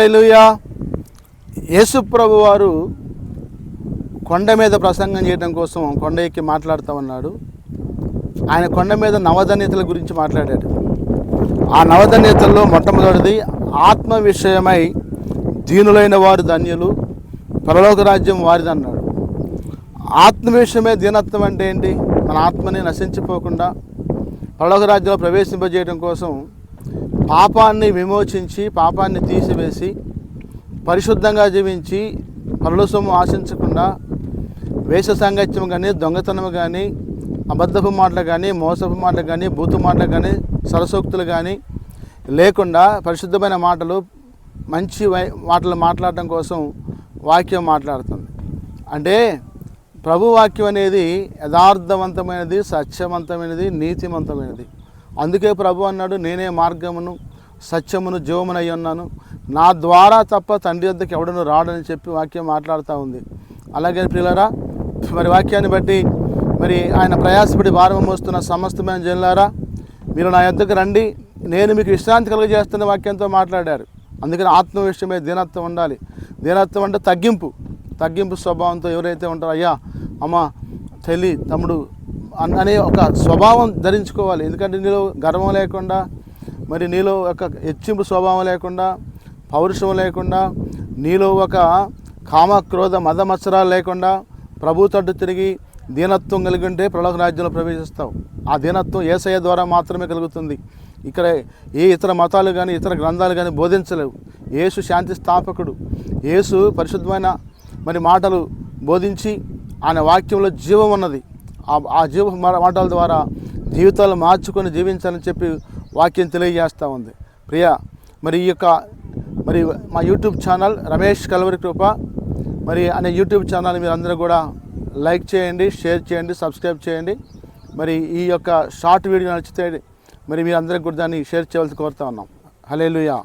హల్లెలూయా. యేసు ప్రభు వారు కొండ మీద ప్రసంగం చేయడం కోసం కొండ ఎక్కి మాట్లాడుతూ ఉన్నాడు. ఆయన కొండ మీద నవధన్యతల గురించి మాట్లాడాడు. ఆ నవధన్యతల్లో మొట్టమొదటిది ఆత్మ విషయమై దీనులైన వారు ధన్యులు, పరలోక రాజ్యం వారిది అన్నాడు. ఆత్మ విషయమే దీనత్వం అంటే ఏంటి? మన ఆత్మని నశించిపోకుండా పరలోక రాజ్యంలో ప్రవేశింపజేయడం కోసం పాపాన్ని విమోచించి, పాపాన్ని తీసివేసి, పరిశుద్ధంగా జీవించి, పరలోకము ఆశించకుండా వేష సాంగత్యం కానీ, దొంగతనం కానీ, అబద్ధపు మాటలు కానీ, మోసపు మాటలు కానీ, బూతు మాటలు కానీ, సరసోక్తులు కానీ లేకుండా పరిశుద్ధమైన మాటలు, మంచి మాటలు మాట్లాడటం కోసం వాక్యం మాట్లాడుతుంది. అంటే ప్రభు వాక్యం అనేది యథార్థవంతమైనది, సత్యవంతమైనది, నీతివంతమైనది. అందుకే ప్రభు అన్నాడు, నేనే మార్గమును సత్యమును జీవమునై ఉన్నాను, నా ద్వారా తప్ప తండ్రి వద్దకు ఎవడను రాడని చెప్పి వాక్యం మాట్లాడుతూ ఉంది. అలాగే ప్రియులారా, మరి వాక్యాన్ని బట్టి మరి ఆయన ప్రయాసపడి భారం మోస్తున్న సమస్తమైన జనులారా, మీరు నా యొద్దకు రండి, నేను మీకు విశ్రాంతి కలుగజేస్తున్న వాక్యంతో మాట్లాడారు. అందుకని ఆత్మ విషయమే దీనత్వం ఉండాలి. దీనత్వం అంటే తగ్గింపు స్వభావంతో ఎవరైతే ఉంటారో, అయ్యా అమ్మ చెల్లి తమ్ముడు అనే ఒక స్వభావం ధరించుకోవాలి. ఎందుకంటే నీలో గర్వం లేకుండా, మరి నీలో ఒక హెచ్చింపు స్వభావం లేకుండా, పౌరుషం లేకుండా, నీలో ఒక కామ క్రోధ మద మత్సరాలు లేకుండా ప్రభు తట్టు తిరిగి దీనత్వం కలిగి ఉంటే పరలోక రాజ్యంలో ప్రవేశిస్తావు. ఆ దీనత్వం యేసయ్య ద్వారా మాత్రమే కలుగుతుంది. ఇక్కడ ఏ ఇతర మతాలు కానీ ఇతర గ్రంథాలు కానీ బోధించలేవు. యేసు శాంతి స్థాపకుడు. యేసు పరిశుద్ధమైన మరి మాటలు బోధించి ఆయన వాక్యంలో జీవం ఉన్నది. ఆ జీవ మాటల ద్వారా జీవితాలు మార్చుకొని జీవించాలని చెప్పి వాక్యం తెలియజేస్తూ ఉంది. ప్రియా, మరి ఈ యొక్క మరి మా యూట్యూబ్ ఛానల్ రమేష్ కల్వరి కృప మరి అనే యూట్యూబ్ ఛానల్ మీరు అందరూ కూడా లైక్ చేయండి, షేర్ చేయండి, సబ్స్క్రైబ్ చేయండి. మరి ఈ యొక్క షార్ట్ వీడియో నచ్చితే మరి మీరు అందరికీ కూడా దాన్ని షేర్ చేయవలసి కోరుతా ఉన్నాం. హల్లెలూయా.